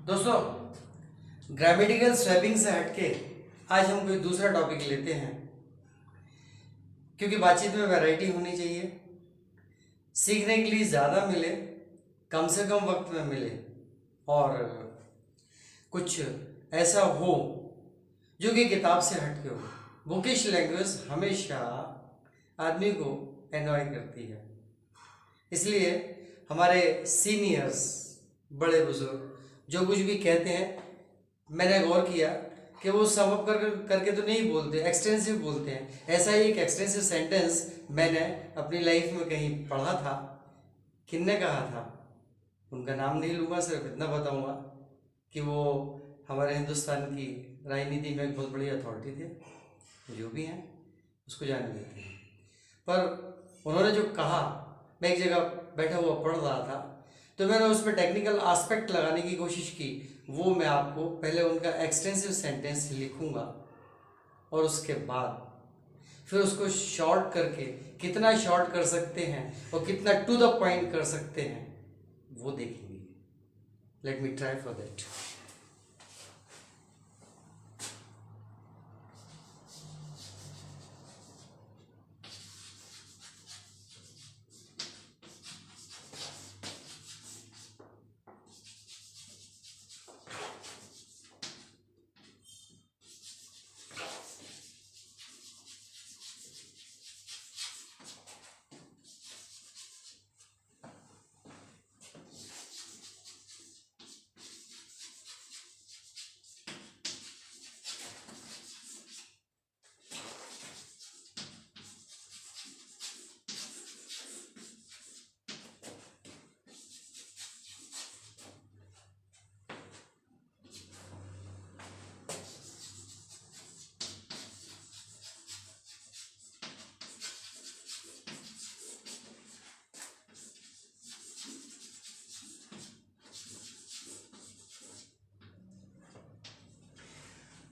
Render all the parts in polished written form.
दोस्तों, grammatical swapping से हटके आज हम कोई दूसरा टॉपिक लेते हैं, क्योंकि बातचीत में वैरायटी होनी चाहिए। सीखने के लिए ज़्यादा मिले, कम से कम वक्त में मिले, और कुछ ऐसा हो जो कि किताब से हटके हो। बुकिश लैंग्वेज हमेशा आदमी को एंजॉय करती है, इसलिए हमारे सीनियर्स, बड़े बुजुर्ग जो कुछ भी कहते हैं, मैंने गौर किया कि वो सम अप करके तो नहीं बोलते, एक्सटेंसिव बोलते हैं। ऐसा ही एक एक्सटेंसिव सेंटेंस मैंने अपनी लाइफ में कहीं पढ़ा था। किन्ने कहा था, उनका नाम नहीं लूँगा, सिर्फ इतना बताऊँगा कि वो हमारे हिंदुस्तान की राजनीति में एक बहुत बड़ी अथॉरिटी थे, जो भी हैं उसको जान लेते हैं। पर उन्होंने जो कहा, मैं एक जगह बैठा हुआ पढ़ रहा था, तो मैंने उस पर टेक्निकल एस्पेक्ट लगाने की कोशिश की। वो मैं आपको पहले उनका एक्सटेंसिव सेंटेंस लिखूंगा और उसके बाद फिर उसको शॉर्ट करके कितना शॉर्ट कर सकते हैं और कितना टू द पॉइंट कर सकते हैं वो देखेंगे। Let me try for that.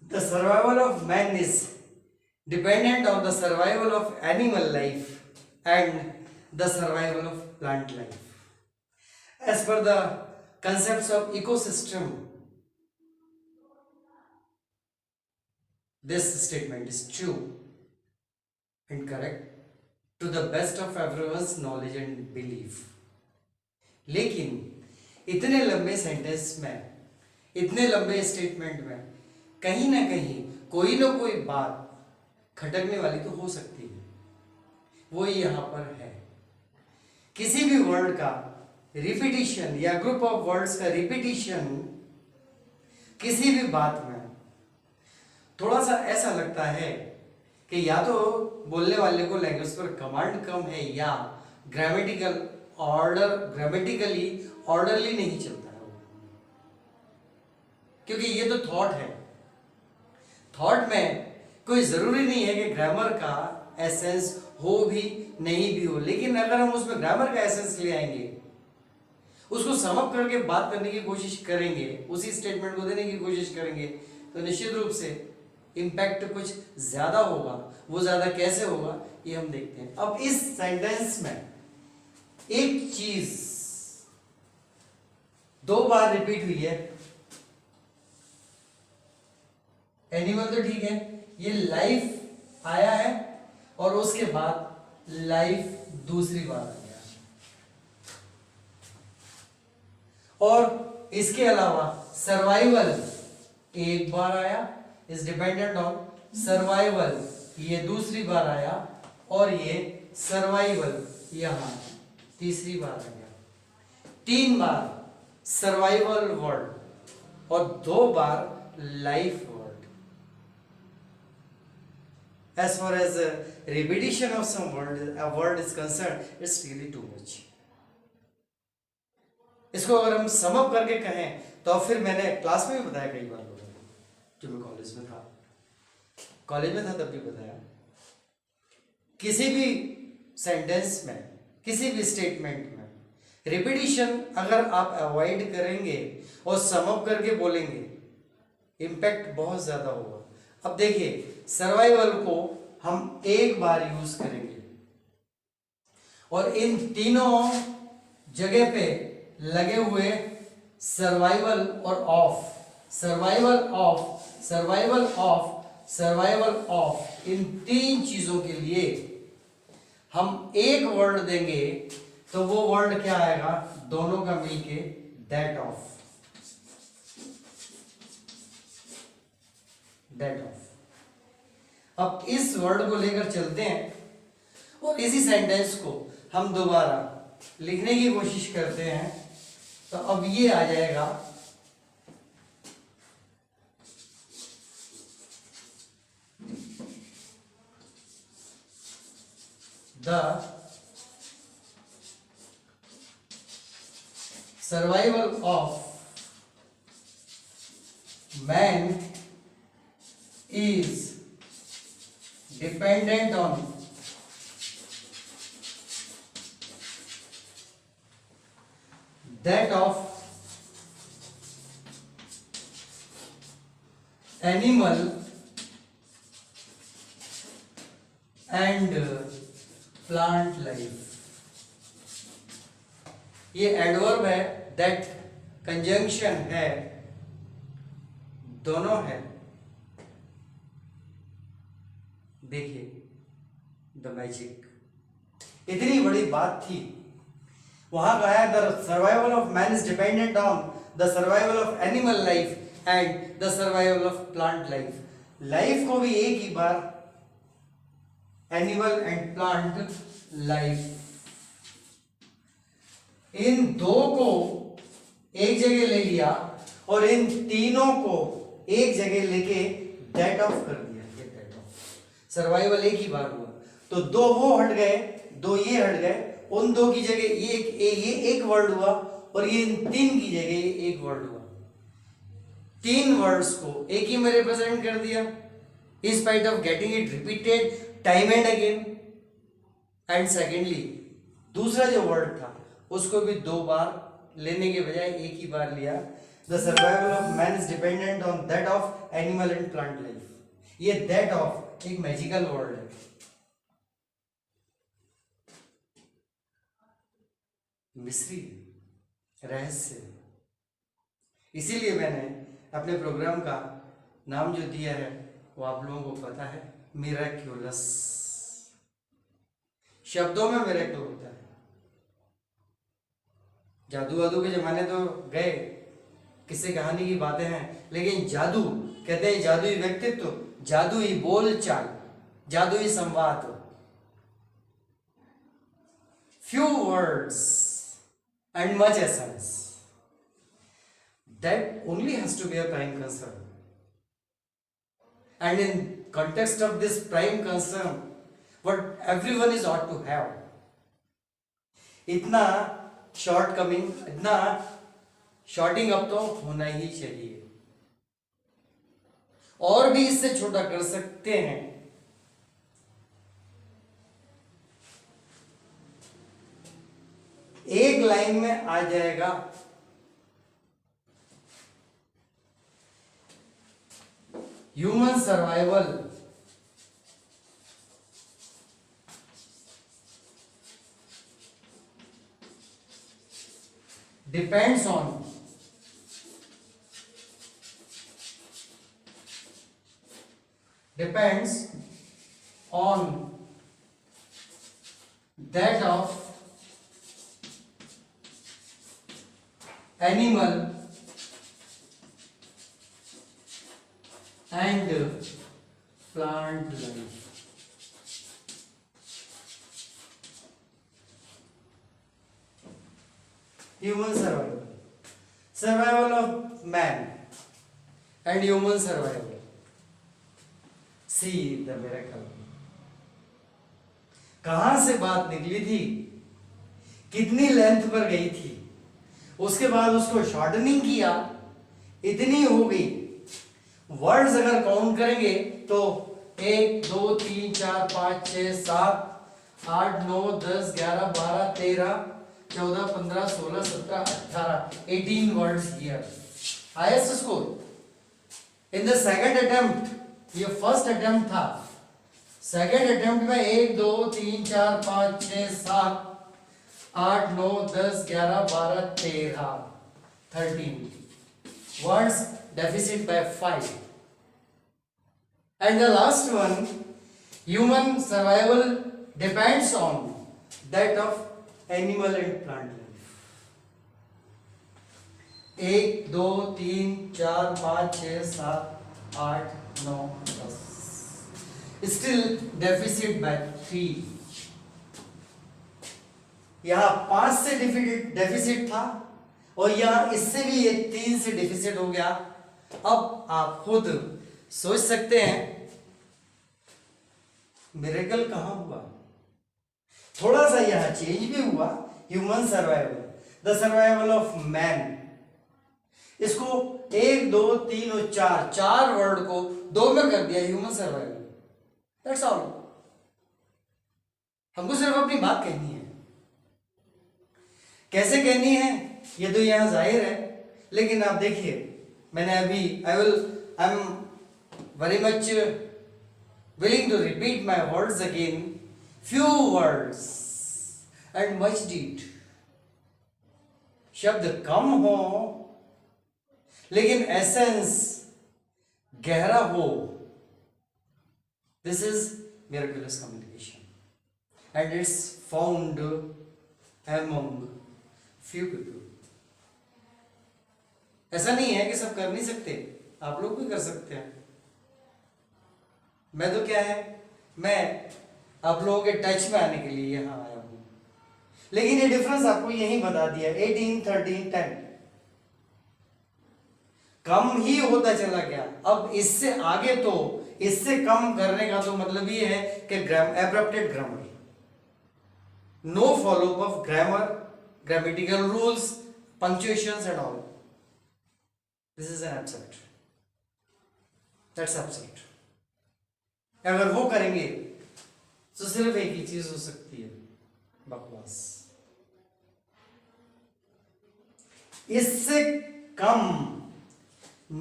The survival of man is dependent on the survival of animal life and the survival of plant life. As per the concepts of ecosystem, this statement is true and correct to the best of everyone's knowledge and belief. लेकिन इतने लंबे sentence में, इतने लंबे statement में कहीं ना कोई बात खटकने वाली तो हो सकती है। वो यहाँ पर है, किसी भी वर्ड का रिपीटिशन या ग्रुप ऑफ वर्ड्स का रिपीटिशन किसी भी बात में थोड़ा सा ऐसा लगता है कि या तो बोलने वाले को लैंग्वेज पर कमांड कम है, या ग्रामेटिकली ऑर्डरली नहीं चलता है वो। क्योंकि ये तो थॉट है, थॉट में कोई जरूरी नहीं है कि ग्रामर का एसेंस हो भी नहीं भी हो, लेकिन अगर हम उसमें ग्रामर का एसेंस ले आएंगे, उसको समअप करके बात करने की कोशिश करेंगे, उसी स्टेटमेंट को देने की कोशिश करेंगे, तो निश्चित रूप से इम्पैक्ट कुछ ज्यादा होगा। वो ज्यादा कैसे होगा ये हम देखते हैं। अब इस सेंटेंस में एक चीज दो बार रिपीट हुई है। एनिमल तो ठीक है, ये लाइफ आया है और उसके बाद लाइफ दूसरी बार आ गया, और इसके अलावा सर्वाइवल एक बार आया, इज डिपेंडेंट ऑन सर्वाइवल, ये दूसरी बार आया, और ये सर्वाइवल यहां तीसरी बार आ गया। 3 बार सर्वाइवल वर्ड और 2 बार life word. As far as repetition of a word is concerned, it's really too much. इसको अगर हम सम अप करके कहें तो फिर मैंने क्लास में भी बताया कई बार लोगों को, जब मैं कॉलेज में था तब भी बताया, किसी भी सेंटेंस में, किसी भी स्टेटमेंट में रिपीटिशन अगर आप अवॉइड करेंगे और सम अप करके बोलेंगे, इम्पैक्ट बहुत ज्यादा होगा। अब देखिए, सर्वाइवल को हम एक बार यूज करेंगे और इन तीनों जगह पे लगे हुए सर्वाइवल और of, survival of, survival of, survival of, इन तीन चीजों के लिए हम एक वर्ड देंगे तो वो वर्ड क्या आएगा, दोनों का मिलके दैट ऑफ, दैट ऑफ। अब इस वर्ड को लेकर चलते हैं और इसी सेंटेंस को हम दोबारा लिखने की कोशिश करते हैं। तो अब ये आ जाएगा the survival of man is dependent on that of animal and plant life। ये एडवर्ब है, that कंजंक्शन है, दोनों है। देखिए द मैजिक, इतनी बड़ी बात थी, वहां कहा है the survival of man is dependent on the survival of animal life and the survival of plant life. Life को भी एक ही बार एनिमल एंड प्लांट लाइफ, इन दो को एक जगह ले लिया और इन तीनों को एक जगह लेके दैट ऑफ कर दिया। ये दैट ऑफ सर्वाइवल एक ही बार हुआ, तो दो वो हट गए, दो ये हट गए, उन दो की जगह ये एक वर्ड हुआ और ये इन तीन की जगह ये एक वर्ड हुआ। तीन वर्ड्स को एक ही में रिप्रेजेंट कर दिया, in spite of getting it repeated time and again। And secondly दूसरा जो वर्ड था उसको भी दो बार लेने के बजाय एक ही बार लिया। The survival of man is dependent on that of animal and plant life. ये दैट ऑफ एक मैजिकल वर्ड है, मिस्ट्री, रहस्य। इसीलिए मैंने अपने प्रोग्राम का नाम जो दिया है वो आप लोगों को पता है, मिरेक्युलस। शब्दों में मिरेकल होता है। जादू वादू के जमाने तो गए, किस्से कहानी की बातें हैं, लेकिन जादू कहते हैं जादुई व्यक्तित्व, जादुई बोलचाल, जादुई संवाद, few words and much essence, that only has to be a prime concern। And in context of this prime concern, what everyone is ought to have, इतना शॉर्ट कमिंग, इतना शॉर्टिंग अप तो होना ही चाहिए। और भी इससे छोटा कर सकते हैं। एक लाइन में आ जाएगा human survival depends on that of animal and plant life। Human survival, survival of man and human survival। See the miracle। कहां से बात निकली थी, कितनी लेंथ पर गई थी, उसके बाद उसको शॉर्टनिंग किया, इतनी हो गई। वर्ड्स अगर काउंट करेंगे तो 1 2 3 4 5 6 7 8 9 10 11 12 13 14 15 16 17 18 18 words here. Highest score in the second attempt, ये फर्स्ट अटेम्प्ट था। सेकंड अटेम्प्ट में 1 2 3 4 5 6 7 8 9 10 11 12 13 13 words deficit by 5. And the last one, human survival depends on that of animal and plant life. 1 2 3 4 5 6 7 8 9 10 still deficit by 3. यहाँ 5 से deficit था और यहाँ इससे भी ये 3 से डेफिसिट हो गया। अब आप खुद सोच सकते हैं मिरेकल कहां हुआ। थोड़ा सा यहाँ चेंज भी हुआ। Human survival, the survival of man, इसको 1 2 3 और 4 वर्ड को 2 में कर दिया, ह्यूमन सर्वाइवल। That's all. हमको सिर्फ अपनी बात कहनी है। कैसे कहनी है ये तो यहां जाहिर है, लेकिन आप देखिए मैंने अभी I am very much willing to repeat my words again, few words and much deed. शब्द कम हो लेकिन एसेंस गहरा हो। This is miraculous communication and it's found among few people. ऐसा नहीं है कि सब कर नहीं सकते, आप लोग भी कर सकते हैं। मैं तो क्या है, मैं आप लोगों के टच में आने के लिए यहां आया हूं, लेकिन ये डिफरेंस आपको यही बता दिया। 18 13 10 कम ही होता चला गया। अब इससे आगे तो इससे कम करने का तो मतलब ये है कि abrupted grammar, no follow up of grammar, grammatical rules, punctuations and all. This is an absurd, that's absurd. अगर वो करेंगे तो सिर्फ एक ही चीज हो सकती है, बकवास। इससे कम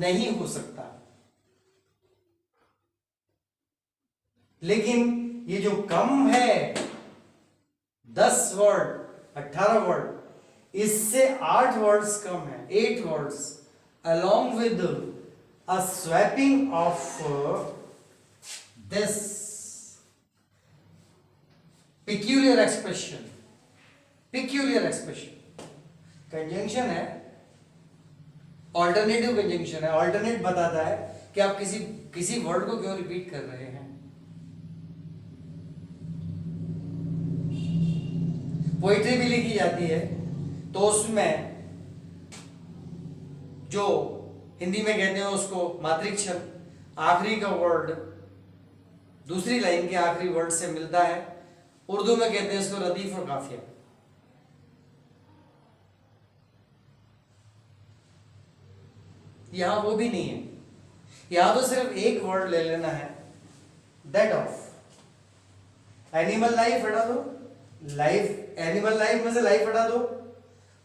नहीं हो सकता। लेकिन ये जो कम है 10 वर्ड 18 वर्ड, इससे 8 वर्ड्स कम है, 8 words along with a swapping of this peculiar expression conjunction है, ऑल्टरनेटिव कंजंक्शन है। ऑल्टरनेट बताता है कि आप किसी वर्ड को क्यों रिपीट कर रहे हैं। पोइट्री भी लिखी जाती है तो उसमें जो हिंदी में कहते हैं उसको मातृक्षर, आखिरी का वर्ड दूसरी लाइन के आखिरी वर्ड से मिलता है। उर्दू में कहते हैं इसको रदीफ और काफिया। यहां वो भी नहीं है, यहां तो सिर्फ एक वर्ड ले लेना है, दैट ऑफ। एनिमल लाइफ हटा दो, लाइफ एनिमल लाइफ में से लाइफ हटा दो,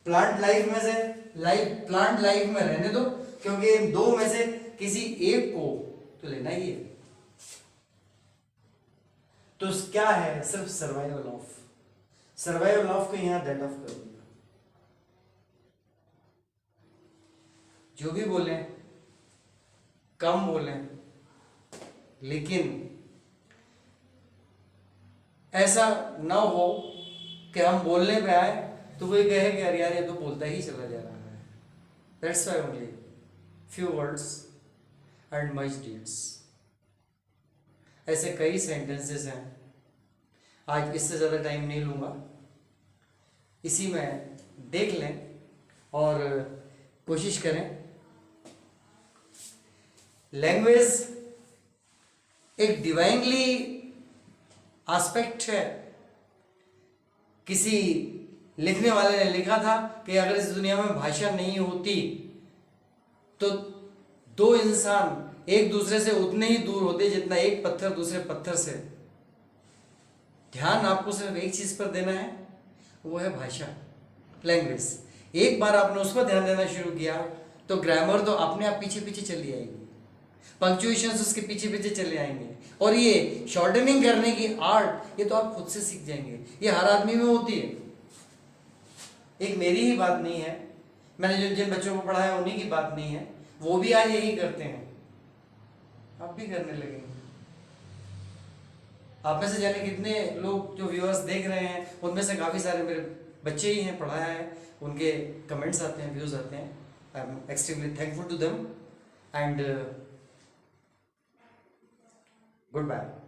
प्लांट लाइफ में से लाइफ प्लांट लाइफ में रहने दो, क्योंकि इन दो में से किसी एक को तो लेना ही है। तो क्या है, सिर्फ सर्वाइवल ऑफ को यहां दैट ऑफ कर दिया। जो भी बोले कम बोले, लेकिन ऐसा ना हो कि हम बोलने पे आए तो कोई कहे कि यार ये तो बोलता ही चला जा रहा है। That's why only few words and much deeds. ऐसे कई सेंटेंसेस हैं, आज इससे ज़्यादा टाइम नहीं लूँगा, इसी में देख लें और कोशिश करें। लैंग्वेज एक डिवाइनली एस्पेक्ट है। किसी लिखने वाले ने लिखा था कि अगर इस दुनिया में भाषा नहीं होती तो दो इंसान एक दूसरे से उतने ही दूर होते जितना एक पत्थर दूसरे पत्थर से। ध्यान आपको सिर्फ एक चीज पर देना है, वो है भाषा, लैंग्वेज। एक बार आपने उस पर ध्यान देना शुरू किया तो ग्रामर तो अपने आप पीछे पीछे चली आएगी, पंक्चुएशंस उसके पीछे पीछे चले आएंगे, और ये शॉर्टनिंग करने की आर्ट ये तो आप खुद से सीख जाएंगे। ये हर आदमी में होती है, एक मेरी ही बात नहीं है, मैंने जिन जिन बच्चों को पढ़ाया उन्हीं की बात नहीं है, वो भी आज यही करते हैं, आप भी करने लगेंगे। आप में से जाने कितने लोग जो व्यूअर्स देख रहे हैं उनमें से काफ़ी सारे मेरे बच्चे ही हैं, पढ़ाया है, उनके कमेंट्स आते हैं, व्यूज़ आते हैं। I am extremely thankful to them and good bye.